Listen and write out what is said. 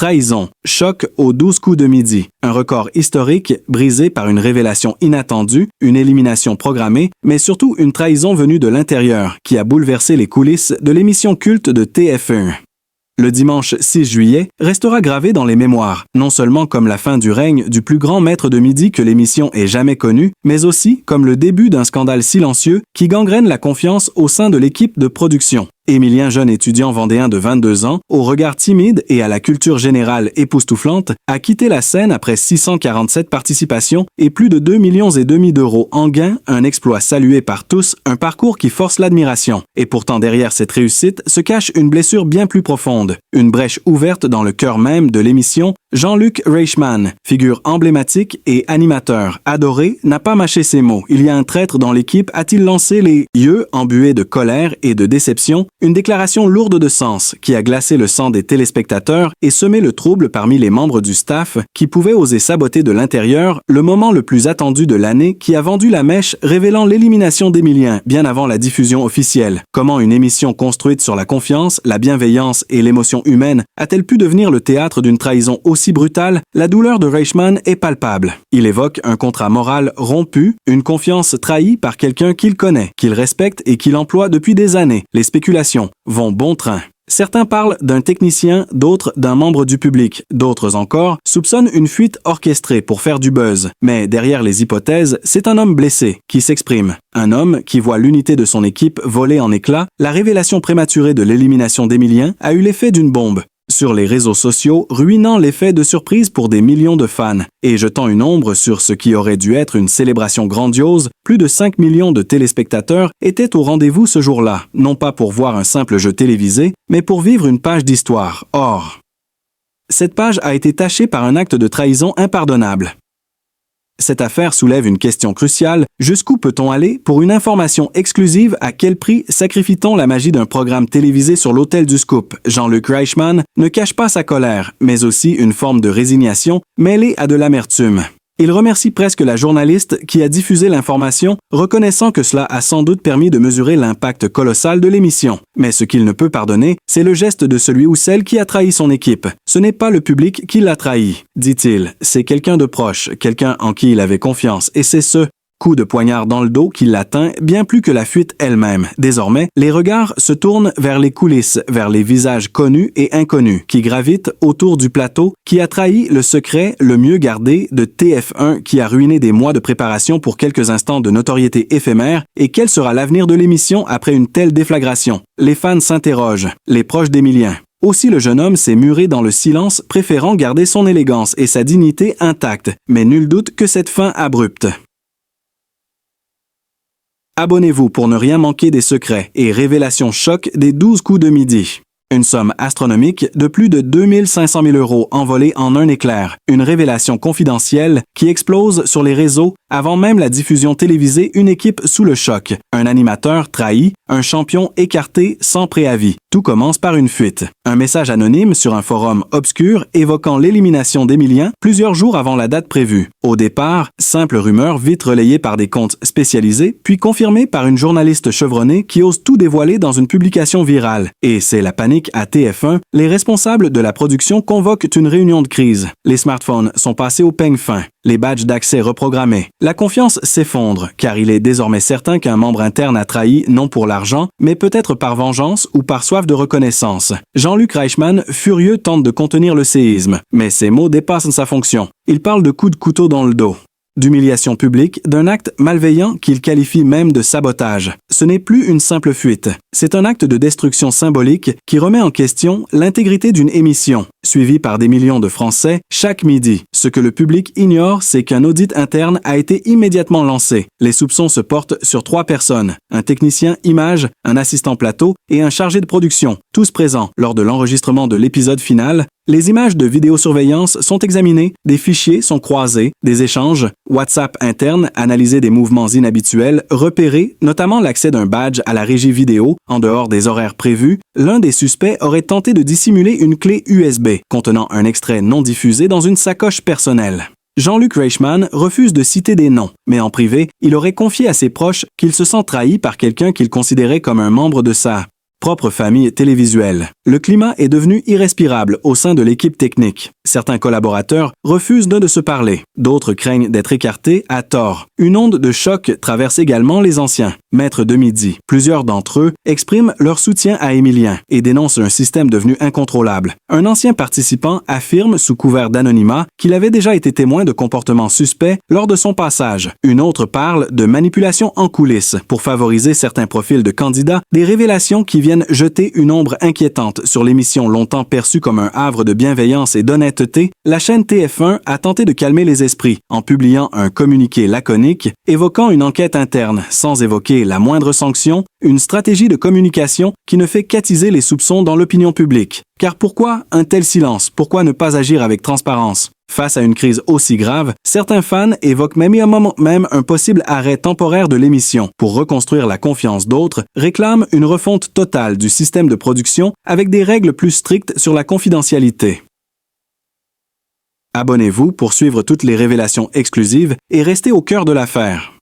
Trahison, choc aux 12 coups de midi. Un record historique brisé par une révélation inattendue, une élimination programmée, mais surtout une trahison venue de l'intérieur qui a bouleversé les coulisses de l'émission culte de TF1. Le dimanche 6 juillet restera gravé dans les mémoires, non seulement comme la fin du règne du plus grand maître de midi que l'émission ait jamais connu, mais aussi comme le début d'un scandale silencieux qui gangrène la confiance au sein de l'équipe de production. Émilien, jeune étudiant vendéen de 22 ans, au regard timide et à la culture générale époustouflante, a quitté la scène après 647 participations et plus de 2,5 millions d'euros en gains, un exploit salué par tous, un parcours qui force l'admiration. Et pourtant derrière cette réussite se cache une blessure bien plus profonde, une brèche ouverte dans le cœur même de l'émission. Jean-Luc Reichmann, figure emblématique et animateur, adoré, n'a pas mâché ses mots. Il y a un traître dans l'équipe, a-t-il lancé les yeux embués de colère et de déception, une déclaration lourde de sens qui a glacé le sang des téléspectateurs et semé le trouble parmi les membres du staff qui pouvaient oser saboter de l'intérieur le moment le plus attendu de l'année qui a vendu la mèche révélant l'élimination d'Émilien bien avant la diffusion officielle. Comment une émission construite sur la confiance, la bienveillance et l'émotion humaine a-t-elle pu devenir le théâtre d'une trahison aussi brutale? La douleur de Reichmann est palpable. Il évoque un contrat moral rompu, une confiance trahie par quelqu'un qu'il connaît, qu'il respecte et qu'il emploie depuis des années. Les spéculations vont bon train. Certains parlent d'un technicien, d'autres d'un membre du public, d'autres encore soupçonnent une fuite orchestrée pour faire du buzz. Mais derrière les hypothèses, c'est un homme blessé qui s'exprime. Un homme qui voit l'unité de son équipe voler en éclats. La révélation prématurée de l'élimination d'Émilien a eu l'effet d'une bombe sur les réseaux sociaux, ruinant l'effet de surprise pour des millions de fans et jetant une ombre sur ce qui aurait dû être une célébration grandiose. Plus de 5 millions de téléspectateurs étaient au rendez-vous ce jour-là, non pas pour voir un simple jeu télévisé, mais pour vivre une page d'histoire. Or, cette page a été tachée par un acte de trahison impardonnable. Cette affaire soulève une question cruciale. Jusqu'où peut-on aller pour une information exclusive? À quel prix sacrifie-t-on la magie d'un programme télévisé sur l'autel du scoop? Jean-Luc Reichmann ne cache pas sa colère, mais aussi une forme de résignation mêlée à de l'amertume. Il remercie presque la journaliste qui a diffusé l'information, reconnaissant que cela a sans doute permis de mesurer l'impact colossal de l'émission. Mais ce qu'il ne peut pardonner, c'est le geste de celui ou celle qui a trahi son équipe. Ce n'est pas le public qui l'a trahi, dit-il. C'est quelqu'un de proche, quelqu'un en qui il avait confiance, et c'est ce coup de poignard dans le dos qui l'atteint bien plus que la fuite elle-même. Désormais, les regards se tournent vers les coulisses, vers les visages connus et inconnus qui gravitent autour du plateau qui a trahi le secret le mieux gardé de TF1 qui a ruiné des mois de préparation pour quelques instants de notoriété éphémère. Et quel sera l'avenir de l'émission après une telle déflagration? Les fans s'interrogent, les proches d'Émilien. Aussi le jeune homme s'est muré dans le silence, préférant garder son élégance et sa dignité intactes. Mais nul doute que cette fin abrupte. Abonnez-vous pour ne rien manquer des secrets et révélations choc des 12 coups de midi. Une somme astronomique de plus de 2 500 000 € envolée en un éclair. Une révélation confidentielle qui explose sur les réseaux avant même la diffusion télévisée. Une équipe sous le choc. Un animateur trahi. Un champion écarté sans préavis. Tout commence par une fuite. Un message anonyme sur un forum obscur évoquant l'élimination d'Émilien plusieurs jours avant la date prévue. Au départ, simple rumeur vite relayée par des comptes spécialisés, puis confirmée par une journaliste chevronnée qui ose tout dévoiler dans une publication virale. Et c'est la panique à TF1. Les responsables de la production convoquent une réunion de crise. Les smartphones sont passés au peigne fin. Les badges d'accès reprogrammés. La confiance s'effondre, car il est désormais certain qu'un membre interne a trahi non pour l'argent, mais peut-être par vengeance ou par soif de reconnaissance. Jean-Luc Reichmann, furieux, tente de contenir le séisme, mais ses mots dépassent sa fonction. Il parle de coups de couteau dans le dos, d'humiliation publique, d'un acte malveillant qu'il qualifie même de sabotage. Ce n'est plus une simple fuite. C'est un acte de destruction symbolique qui remet en question l'intégrité d'une émission, suivie par des millions de Français chaque midi. Ce que le public ignore, c'est qu'un audit interne a été immédiatement lancé. Les soupçons se portent sur 3 personnes, un technicien image, un assistant plateau et un chargé de production, tous présents lors de l'enregistrement de l'épisode final. Les images de vidéosurveillance sont examinées, des fichiers sont croisés, des échanges, WhatsApp interne, analyser des mouvements inhabituels, repérer, notamment l'accès d'un badge à la régie vidéo, en dehors des horaires prévus. L'un des suspects aurait tenté de dissimuler une clé USB contenant un extrait non diffusé dans une sacoche personnelle. Jean-Luc Reichmann refuse de citer des noms, mais en privé, il aurait confié à ses proches qu'il se sent trahi par quelqu'un qu'il considérait comme un membre de sa propre famille télévisuelle. Le climat est devenu irrespirable au sein de l'équipe technique. Certains collaborateurs refusent de se parler. D'autres craignent d'être écartés à tort. Une onde de choc traverse également les anciens. Maîtres de midi. Plusieurs d'entre eux expriment leur soutien à Émilien et dénoncent un système devenu incontrôlable. Un ancien participant affirme sous couvert d'anonymat qu'il avait déjà été témoin de comportements suspects lors de son passage. Une autre parle de manipulation en coulisses pour favoriser certains profils de candidats, des révélations qui viennent jeter une ombre inquiétante sur l'émission longtemps perçue comme un havre de bienveillance et d'honnêteté. La chaîne TF1 a tenté de calmer les esprits en publiant un communiqué laconique évoquant une enquête interne sans évoquer la moindre sanction, une stratégie de communication qui ne fait qu'attiser les soupçons dans l'opinion publique. Car pourquoi un tel silence? Pourquoi ne pas agir avec transparence? Face à une crise aussi grave, certains fans évoquent même un possible arrêt temporaire de l'émission pour reconstruire la confiance. D'autres réclament une refonte totale du système de production avec des règles plus strictes sur la confidentialité. Abonnez-vous pour suivre toutes les révélations exclusives et restez au cœur de l'affaire.